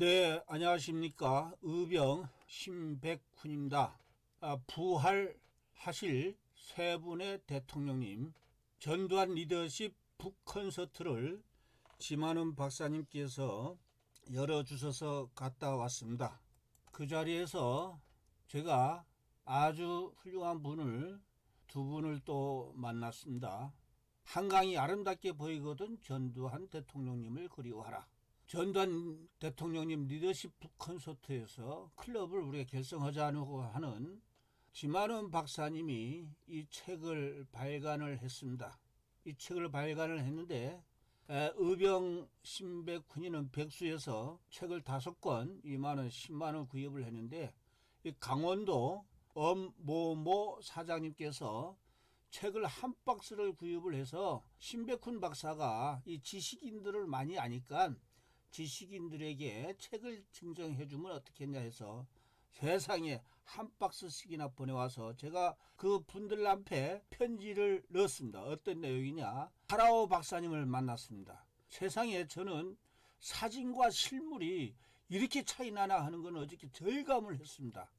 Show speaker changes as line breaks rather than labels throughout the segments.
네, 안녕하십니까. 의병 신백훈입니다. 부활하실 세 분의 대통령님, 전두환 리더십 북콘서트를 지만원 박사님께서 열어주셔서 갔다 왔습니다. 그 자리에서 제가 아주 훌륭한 분을 두 분을 또 만났습니다. 한강이 아름답게 보이거든 전두환 대통령님을 그리워하라. 전두환 대통령님 리더십 북콘서트에서 클럽을 우리가 결성하자고 하는 지만원 박사님이 이 책을 발간을 했습니다. 이 책을 발간을 했는데 의병 신백훈이는 백수에서 책을 5권 2만원 10만원 구입을 했는데 이 강원도 엄모모 사장님께서 책을 한 박스를 구입을 해서 신백훈 박사가 이 지식인들을 많이 아니까 지식인들에게 책을 증정해 주면 어떻겠냐 해서 세상에 한 박스씩이나 보내와서 제가 그 분들 앞에 편지를 넣었습니다. 어떤 내용이냐. 하라오 박사님을 만났습니다. 세상에 저는 사진과 실물이 이렇게 차이 나나 하는 건 어저께 절감을 했습니다.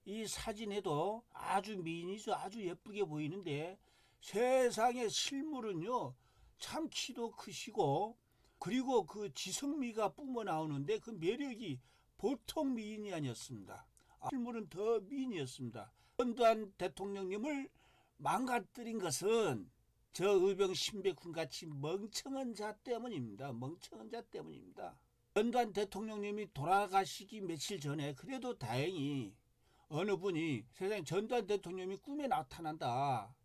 이 사진에도 아주 미인이죠. 아주 예쁘게 보이는데 세상에 실물은요 참 키도 크시고 그리고 그 지성미가 뿜어 나오는데 그 매력이 보통 미인이 아니었습니다. 실물은 더 미인이었습니다. 전두환 대통령님을 망가뜨린 것은 저 의병 신백훈 같이 멍청한 자 때문입니다. 멍청한 자 때문입니다. 전두환 대통령님이 돌아가시기 며칠 전에 그래도 다행히 어느 분이 세상에 전두환 대통령이 꿈에 나타난다.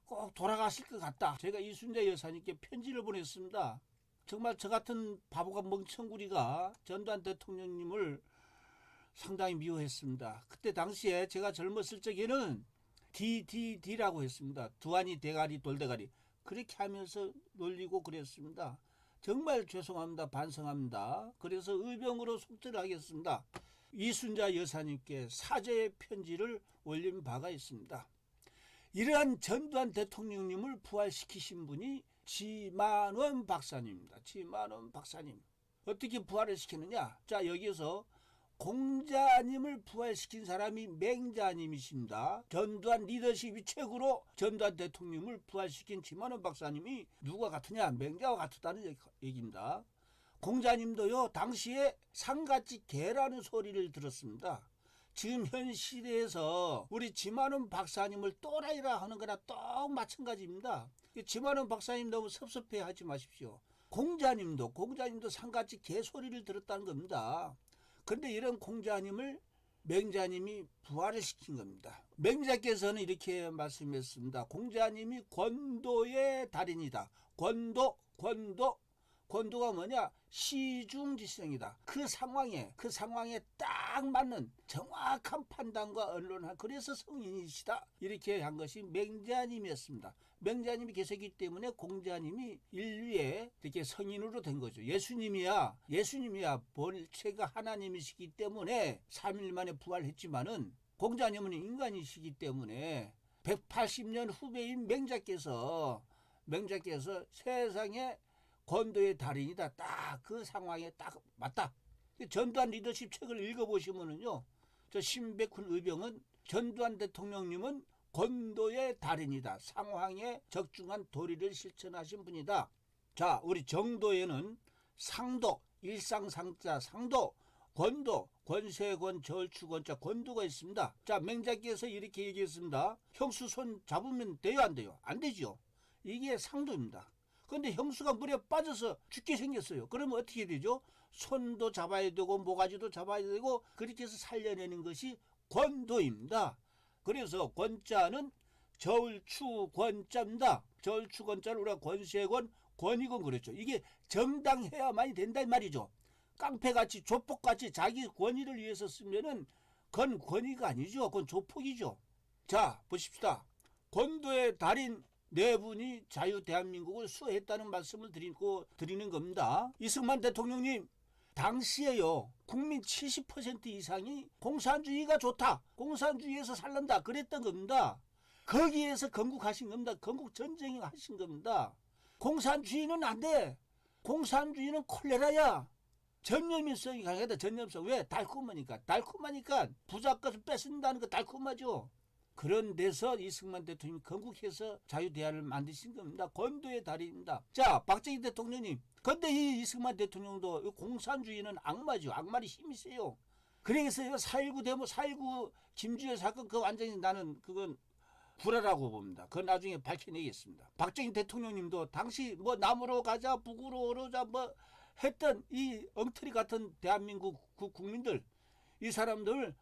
꼭 돌아가실 것 같다. 제가 이순자 여사님께 편지를 보냈습니다. 정말 저 같은 바보가 멍청구리가 전두환 대통령님을 상당히 미워했습니다. 그때 당시에 제가 젊었을 적에는 DDD라고 했습니다. 두안이 대가리 돌대가리 그렇게 하면서 놀리고 그랬습니다. 정말 죄송합니다. 반성합니다. 그래서 의병으로 속죄를 하겠습니다. 이순자 여사님께 사죄의 편지를 올린 바가 있습니다. 이러한 전두환 대통령님을 부활시키신 분이 지만원 박사님입니다. 지만원 박사님. 어떻게 부활을 시키느냐? 자, 여기에서 공자님을 부활시킨 사람이 맹자님이십니다. 전두환 리더십이 최고로 전두환 대통령님을 부활시킨 지만원 박사님이 누가 같으냐? 맹자와 같다는 얘기입니다. 공자님도요, 당시에 상같이 개라는 소리를 들었습니다. 지금 현 시대에서 우리 지만원 박사님을 또라이라 하는 거나 똑 마찬가지입니다. 지만원 박사님 너무 섭섭해하지 마십시오. 공자님도 상같이 개소리를 들었다는 겁니다. 그런데 이런 공자님을 맹자님이 부활을 시킨 겁니다. 맹자께서는 이렇게 말씀했습니다. 공자님이 권도의 달인이다. 권도가 뭐냐? 시중지성이다. 그 상황에 딱 맞는 정확한 판단과 언론한 그래서 성인이시다. 이렇게 한 것이 맹자님이었습니다. 맹자님이 계셨기 때문에 공자님이 인류의 이렇게 성인으로 된 거죠. 예수님이야 본체가 하나님이시기 때문에 3일 만에 부활했지만은 공자님은 인간이시기 때문에 180년 후배인 맹자께서 세상에 권도의 달인이다. 딱 그 상황에 딱 맞다. 전두환 리더십 책을 읽어보시면은요, 저 신백훈 의병은 전두환 대통령님은 권도의 달인이다. 상황에 적중한 도리를 실천하신 분이다. 자, 우리 정도에는 상도, 일상상자, 상도, 권도, 권세권, 절추권자, 권도가 있습니다. 자, 맹자께서 이렇게 얘기했습니다. 형수 손 잡으면 돼요, 안 돼요? 안 되죠. 이게 상도입니다. 그런데 형수가 물에 빠져서 죽게 생겼어요. 그러면 어떻게 되죠? 손도 잡아야 되고 모가지도 잡아야 되고 그렇게 해서 살려내는 것이 권도입니다. 그래서 권자는 절추권자입니다. 절추권자를 우리가 권세권, 권익권 그랬죠. 이게 정당해야만이 된다 이 말이죠. 깡패같이 조폭같이 자기 권위를 위해서 쓰면은 그건 권위가 아니죠. 그건 조폭이죠. 자, 보십시다. 권도의 달인 네 분이 자유 대한민국을 수호했다는 말씀을 드리는 겁니다. 이승만 대통령님, 당시에요, 국민 70% 이상이 공산주의가 좋다. 공산주의에서 살란다. 그랬던 겁니다. 거기에서 건국하신 겁니다. 건국전쟁 하신 겁니다. 공산주의는 안 돼. 공산주의는 콜레라야. 전념성이 강하다. 전념성. 왜? 달콤하니까 부자 것을 뺏는다는 거 달콤하죠. 그런 데서 이승만 대통령이 건국해서 자유대한을 만드신 겁니다. 건도의 달인입니다. 자, 박정희 대통령님. 근데 이 이승만 대통령도 공산주의는 악마죠. 악마의 힘이 세요. 그래서 4.19 데모, 4.19 김주열 사건 그 완전히 나는 그건 불화라고 봅니다. 그건 나중에 밝혀내겠습니다. 박정희 대통령님도 당시 뭐 남으로 가자, 북으로 오르자 뭐 했던 이 엉터리 같은 대한민국 국민들, 이 사람들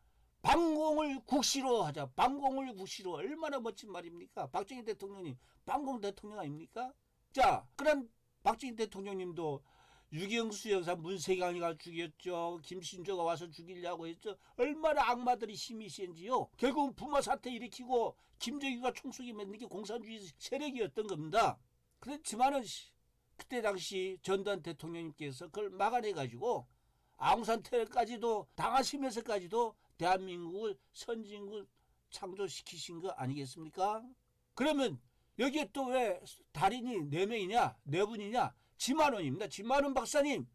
반공을 국시로 하자. 반공을 국시로. 얼마나 멋진 말입니까? 박정희 대통령님 반공 대통령 아닙니까? 자, 그런 박정희 대통령님도 유경수 여사 문세강이가 죽였죠. 김신조가 와서 죽이려고 했죠. 얼마나 악마들이 힘이 센지요. 결국은 부마 사태 일으키고 김정일과 총수기 맺는 게 공산주의 세력이었던 겁니다. 그렇지만은 그때 당시 전두환 대통령님께서 그걸 막아내가지고 아웅산 테러까지도 당하시면서까지도 대한민국을 선진국 창조시키신 거 아니겠습니까? 그러면 여기에 또 왜 달인이 4명이냐 4분이냐? 지만원입니다. 지만원 박사님.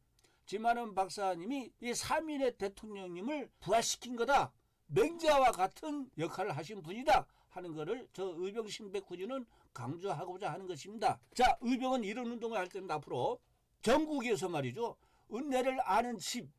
지만원 박사님이 이 3인의 대통령님을 부활시킨 거다. 맹자와 같은 역할을 하신 분이다 하는 거를 저 의병 신백군이는 강조하고자 하는 것입니다. 자, 의병은 이런 운동을 할 때는 앞으로 전국에서 말이죠. 은혜를 아는 집,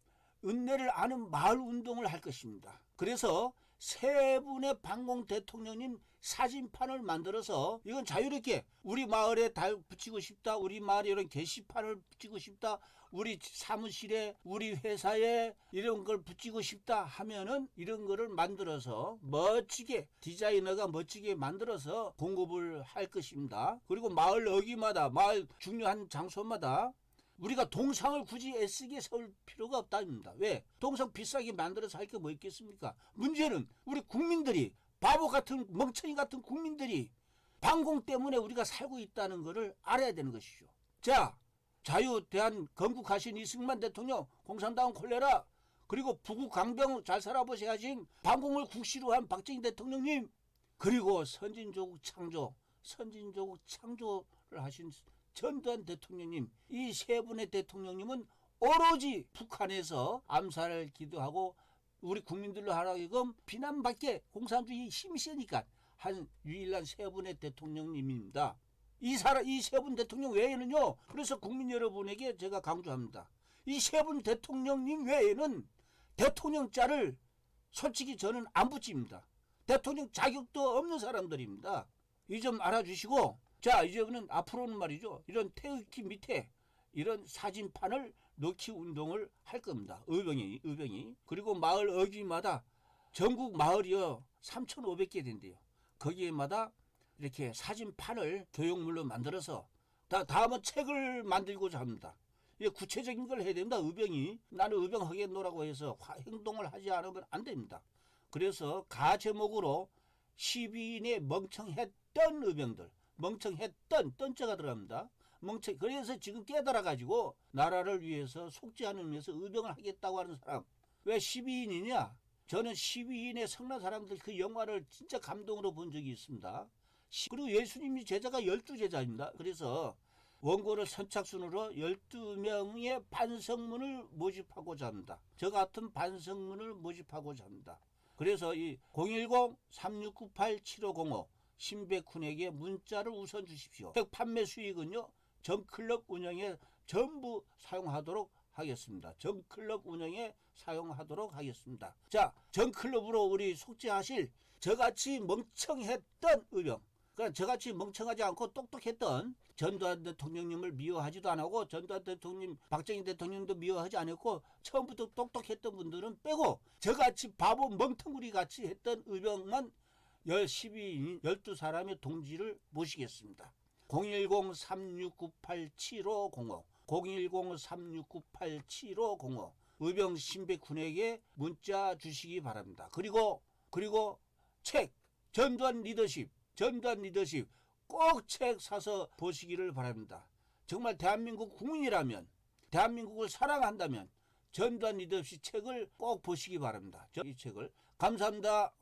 은혜를 아는 마을 운동을 할 것입니다. 그래서 3분의 반공 대통령님 사진판을 만들어서 이건 자유롭게 우리 마을에 달 붙이고 싶다. 우리 마을에 이런 게시판을 붙이고 싶다. 우리 사무실에 우리 회사에 이런 걸 붙이고 싶다 하면은 이런 거를 만들어서 멋지게 디자이너가 멋지게 만들어서 공급을 할 것입니다. 그리고 마을 어귀마다 마을 중요한 장소마다 우리가 동상을 굳이 애쓰게 세울 필요가 없답니다. 왜? 동상 비싸게 만들어서 할 게 뭐 있겠습니까? 문제는 우리 국민들이 바보 같은 멍청이 같은 국민들이 반공 때문에 우리가 살고 있다는 것을 알아야 되는 것이죠. 자, 자유 대한 건국하신 이승만 대통령, 공산당 콜레라, 그리고 부국 강병 잘 살아보셔야지 반공을 국시로 한 박정희 대통령님, 그리고 선진조국 창조를 하신 전두환 대통령님, 이 3분의 대통령님은 오로지 북한에서 암살을 기도하고 우리 국민들로 하라고 비난받게 공산주의 힘이 세니까 한 유일한 3분의 대통령님입니다. 이 3분 대통령 외에는요. 그래서 국민 여러분에게 제가 강조합니다. 이 3분 대통령님 외에는 대통령자를 솔직히 저는 안 붙입니다. 대통령 자격도 없는 사람들입니다. 이 점 알아주시고, 자, 이제는 앞으로는 말이죠. 이런 태극기 밑에 이런 사진판을 넣기 운동을 할 겁니다. 의병이. 그리고 마을 어귀마다 전국 마을이요 3,500개 된대요. 거기에마다 이렇게 사진판을 교육물로 만들어서 다음은 책을 만들고자 합니다. 이게 구체적인 걸 해야 됩니다. 의병이. 나는 의병 하겠노라고 해서 행동을 하지 않으면 안 됩니다. 그래서 가 제목으로 12인의 멍청했던 의병들, 멍청했던 떤자가 들어갑니다. 그래서 지금 깨달아가지고 나라를 위해서 속죄하는 의미에서 의병을 하겠다고 하는 사람. 왜 12인이냐? 저는 12인의 성난 사람들 그 영화를 진짜 감동으로 본 적이 있습니다. 그리고 예수님이 제자가 12제자입니다. 그래서 원고를 선착순으로 12명의 반성문을 모집하고자 합니다. 저 같은 반성문을 모집하고자 합니다. 그래서 이 010-3698-7505 신백훈에게 문자를 우선 주십시오. 판매 수익은요. 정클럽 운영에 전부 사용하도록 하겠습니다. 정클럽 운영에 사용하도록 하겠습니다. 자, 정클럽으로 우리 속죄하실 저같이 멍청했던 의병, 그러니까 저같이 멍청하지 않고 똑똑했던 전두환 대통령님을 미워하지도 않고 전두환 대통령, 박정희 대통령도 미워하지 않았고 처음부터 똑똑했던 분들은 빼고 저같이 바보 멍텅구리 같이 했던 의병만 12사람의 동지를 모시겠습니다. 010-3698-7505 010-3698-7505 의병 신백군에게 문자 주시기 바랍니다. 그리고 책 전두환 리더십 꼭 책 사서 보시기를 바랍니다. 정말 대한민국 국민이라면, 대한민국을 사랑한다면 전두환 리더십 책을 꼭 보시기 바랍니다. 이 책을 감사합니다.